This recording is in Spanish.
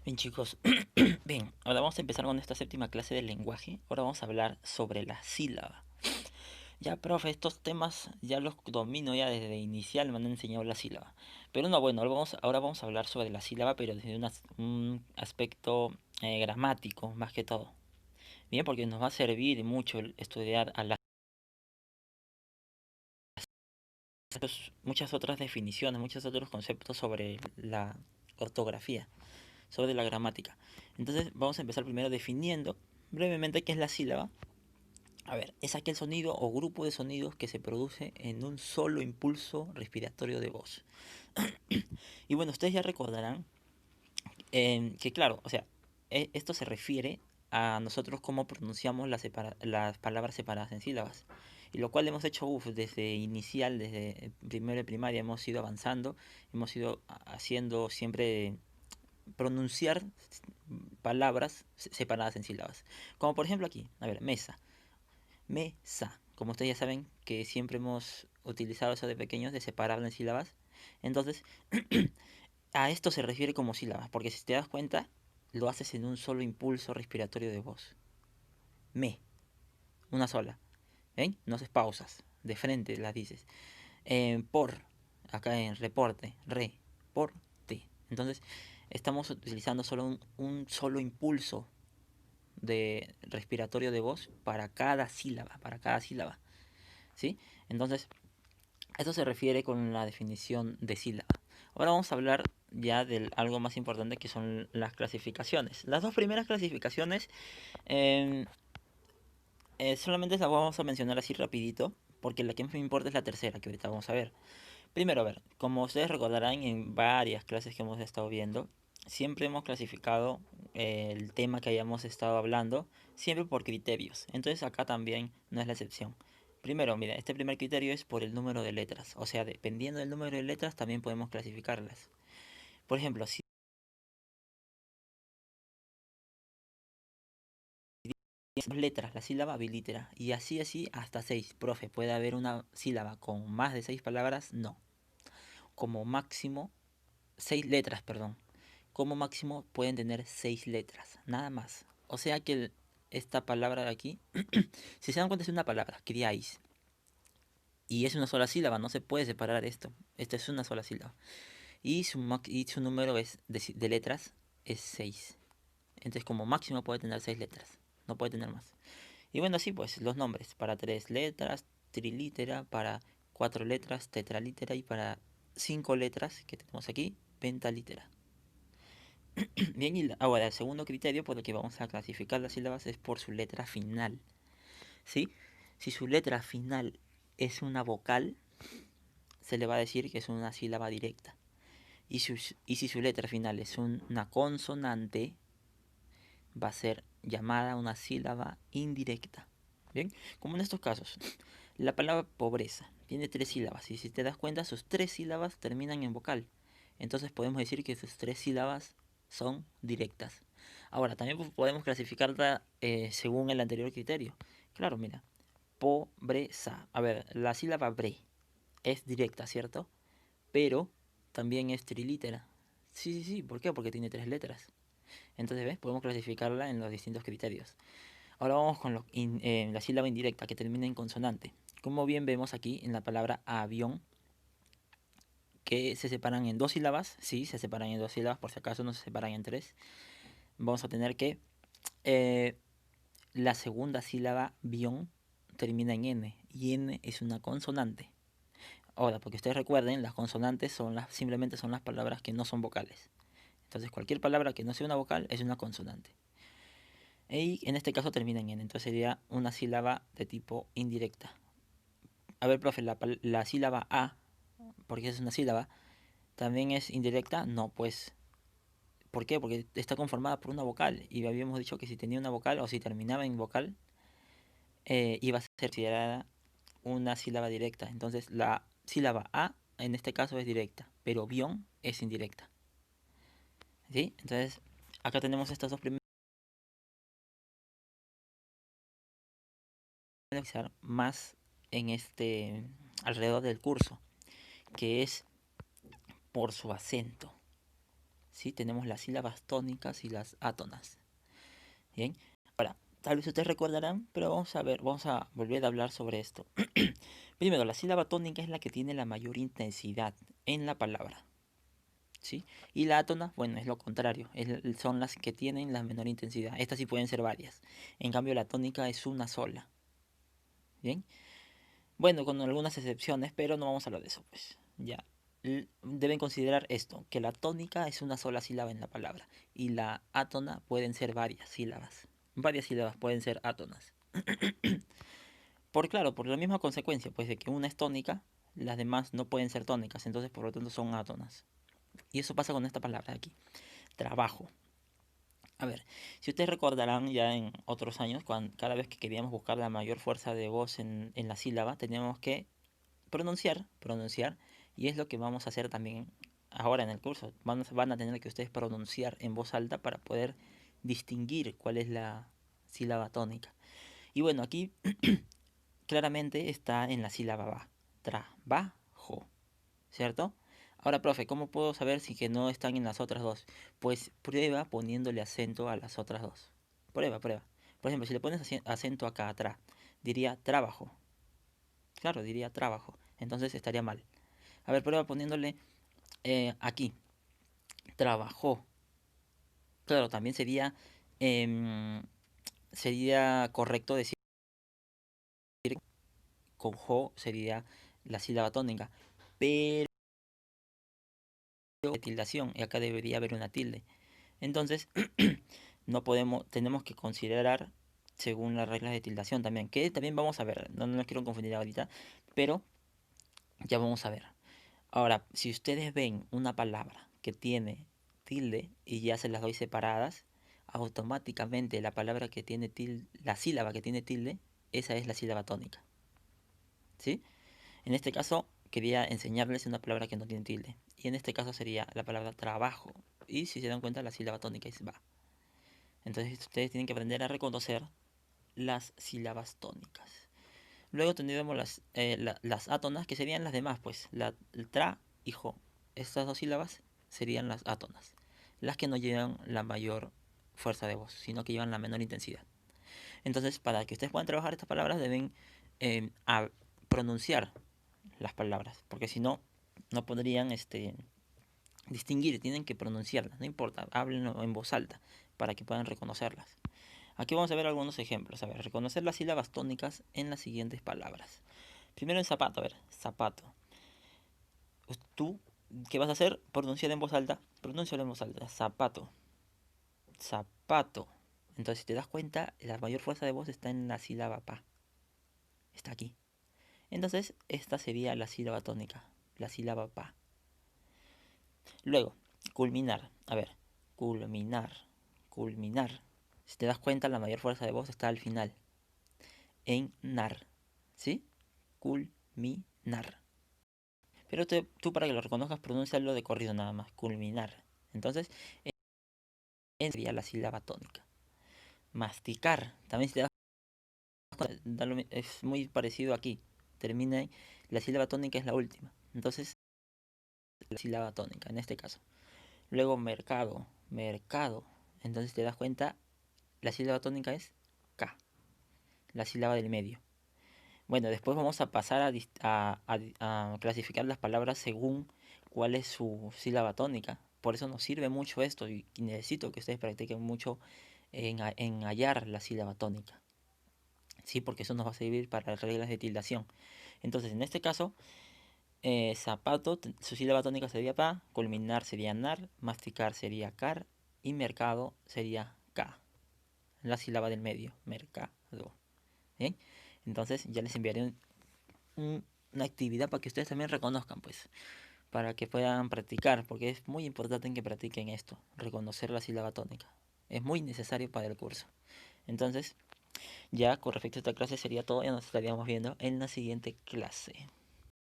Bien chicos, bien, ahora vamos a empezar con esta séptima clase del lenguaje. Ahora vamos a hablar sobre la sílaba. Ya, profe, estos temas ya los domino ya desde inicial, me han enseñado la sílaba. Pero no, bueno, ahora vamos a hablar sobre la sílaba, pero desde un aspecto gramático, más que todo. Bien, porque nos va a servir mucho estudiar a muchas otras definiciones, muchos otros conceptos sobre la ortografía, sobre la gramática. Entonces vamos a empezar primero definiendo brevemente qué es la sílaba. A ver, es aquel sonido o grupo de sonidos que se produce en un solo impulso respiratorio de voz. Y bueno, ustedes ya recordarán que claro, o sea, esto se refiere a nosotros cómo pronunciamos las palabras separadas en sílabas. Y lo cual hemos hecho desde inicial, desde primero de primaria, hemos ido avanzando, hemos ido haciendo siempre pronunciar palabras separadas en sílabas. Como por ejemplo aquí, a ver, mesa. Mesa. Como ustedes ya saben que siempre hemos utilizado eso de pequeños de separarlo en sílabas. Entonces, a esto se refiere como sílabas, porque si te das cuenta, lo haces en un solo impulso respiratorio de voz. Me, una sola. ¿Ven? No haces pausas, de frente las dices. Por, acá en reporte, te. Entonces, estamos utilizando solo un solo impulso de respiratorio de voz para cada sílaba, ¿sí? Entonces, a eso se refiere con la definición de sílaba. Ahora vamos a hablar ya de algo más importante que son las clasificaciones. Las dos primeras clasificaciones eh, solamente las vamos a mencionar así rapidito, porque la que más me importa es la tercera, que ahorita vamos a ver. Primero, a ver, como ustedes recordarán en varias clases que hemos estado viendo, siempre hemos clasificado el tema que hayamos estado hablando, siempre por criterios. Entonces acá también no es la excepción. Primero, mira, este primer criterio es por el número de letras. O sea, dependiendo del número de letras también podemos clasificarlas. Por ejemplo, si tienes dos letras, la sílaba bilítera. Y así hasta seis. Profe, ¿puede haber una sílaba con más de seis palabras? No. Como máximo, seis letras, perdón. Como máximo pueden tener seis letras, nada más. O sea que esta palabra de aquí, si se dan cuenta es una palabra, criáis. Y es una sola sílaba, no se puede separar esto. Esto es una sola sílaba. Y su número de letras es 6. Entonces como máximo puede tener 6 letras, no puede tener más. Y bueno, así pues, los nombres. Para 3 letras, trilítera. Para 4 letras, tetralítera. Y para 5 letras, que tenemos aquí, pentalítera. Bien, y ahora el segundo criterio por el que vamos a clasificar las sílabas es por su letra final, ¿sí? Si su letra final es una vocal, se le va a decir que es una sílaba directa. Y si su letra final es una consonante, va a ser llamada una sílaba indirecta. Bien, como en estos casos, la palabra pobreza tiene tres sílabas y si te das cuenta, sus tres sílabas terminan en vocal. Entonces podemos decir que sus tres sílabas son directas. Ahora, también podemos clasificarla según el anterior criterio. Claro, mira, pobreza. A ver, la sílaba bre es directa, ¿cierto? Pero también es trilítera. Sí, sí, sí. ¿Por qué? Porque tiene tres letras. Entonces, ¿ves? Podemos clasificarla en los distintos criterios. Ahora vamos con la sílaba indirecta que termina en consonante. Como bien vemos aquí en la palabra avión, que se separan en dos sílabas. Sí, se separan en dos sílabas, por si acaso no se separan en tres. Vamos a tener que eh, la segunda sílaba, bión, termina en N. Y N es una consonante. Ahora, porque ustedes recuerden, las consonantes simplemente son las palabras que no son vocales. Entonces, cualquier palabra que no sea una vocal es una consonante. Y en este caso termina en N. Entonces sería una sílaba de tipo indirecta. A ver, profe, la sílaba A, porque es una sílaba, ¿también es indirecta? No, pues. ¿Por qué? Porque está conformada por una vocal. Y habíamos dicho que si tenía una vocal o si terminaba en vocal, iba a ser considerada una sílaba directa. Entonces la sílaba A en este caso es directa, pero bión es indirecta. ¿Sí? Entonces acá tenemos estas dos primeras más en alrededor del curso, que es por su acento. ¿sí? Tenemos las sílabas tónicas y las átonas. Bien, ahora, tal vez ustedes recordarán, pero vamos a volver a hablar sobre esto. Primero, la sílaba tónica es la que tiene la mayor intensidad en la palabra, ¿sí? Y la átona, bueno, es lo contrario, son las que tienen la menor intensidad. Estas sí pueden ser varias. En cambio, la tónica es una sola. Bien, bueno, con algunas excepciones, pero no vamos a hablar de eso, pues. Ya. Deben considerar esto, que la tónica es una sola sílaba en la palabra y la átona pueden ser varias sílabas. Varias sílabas pueden ser átonas. Claro, por la misma consecuencia, pues de que una es tónica, las demás no pueden ser tónicas, entonces por lo tanto son átonas. Y eso pasa con esta palabra de aquí, trabajo. A ver, si ustedes recordarán ya en otros años, cada vez que queríamos buscar la mayor fuerza de voz en la sílaba, teníamos que pronunciar, y es lo que vamos a hacer también ahora en el curso. Van a tener que ustedes pronunciar en voz alta para poder distinguir cuál es la sílaba tónica. Y bueno, aquí claramente está en la sílaba ba, trabajo, ¿cierto? Ahora, profe, ¿cómo puedo saber si que no están en las otras dos? Pues prueba poniéndole acento a las otras dos. Prueba. Por ejemplo, si le pones acento acá atrás, diría trabajo. Claro, diría trabajo. Entonces estaría mal. A ver, prueba poniéndole aquí, trabajó. Claro, también sería correcto decir con jo sería la sílaba tónica. Pero de tildación, y acá debería haber una tilde. Entonces, tenemos que considerar según las reglas de tildación también, que también vamos a ver, no nos quiero confundir ahorita, pero ya vamos a ver. Ahora, si ustedes ven una palabra que tiene tilde y ya se las doy separadas, automáticamente la palabra que tiene tilde, la sílaba que tiene tilde, esa es la sílaba tónica. ¿Sí? En este caso quería enseñarles una palabra que no tiene tilde. Y en este caso sería la palabra trabajo. Y si se dan cuenta, la sílaba tónica es va. Entonces ustedes tienen que aprender a reconocer las sílabas tónicas. Luego tendríamos las átonas, que serían las demás, pues. El tra y jo. Estas dos sílabas serían las átonas. Las que no llevan la mayor fuerza de voz, sino que llevan la menor intensidad. Entonces, para que ustedes puedan trabajar estas palabras, deben pronunciar las palabras. Porque si no, no podrían distinguir, tienen que pronunciarlas. No importa, háblenlo en voz alta para que puedan reconocerlas. Aquí vamos a ver algunos ejemplos. A ver, reconocer las sílabas tónicas en las siguientes palabras. Primero en zapato, a ver, zapato. Tú, ¿qué vas a hacer? Pronunciar en voz alta. Pronúncialo en voz alta. Zapato. Zapato. Entonces, si te das cuenta, la mayor fuerza de voz está en la sílaba pa. Está aquí. Entonces, esta sería la sílaba tónica. La sílaba pa. Luego, culminar. A ver, culminar. Culminar. Si te das cuenta, la mayor fuerza de voz está al final. En nar. ¿Sí? Culminar. Pero tú para que lo reconozcas, pronúncialo de corrido nada más. Culminar. Entonces, sería la sílaba tónica. Masticar. También si te das cuenta, es muy parecido aquí. Termina, la sílaba tónica es la última. Entonces, la sílaba tónica en este caso. Luego, mercado. Mercado. Entonces, te das cuenta, la sílaba tónica es K. La sílaba del medio. Bueno, después vamos a pasar a clasificar las palabras según cuál es su sílaba tónica. Por eso nos sirve mucho esto y necesito que ustedes practiquen mucho en hallar la sílaba tónica. Sí, porque eso nos va a servir para las reglas de tildación. Entonces, en este caso, zapato, su sílaba tónica sería pa, culminar sería nar, masticar sería car y mercado sería k. La sílaba del medio, mercado. ¿Bien? Entonces ya les enviaré una actividad para que ustedes también reconozcan, pues, para que puedan practicar, porque es muy importante que practiquen esto, reconocer la sílaba tónica. Es muy necesario para el curso. Entonces, ya con respecto a esta clase sería todo, ya nos estaríamos viendo en la siguiente clase.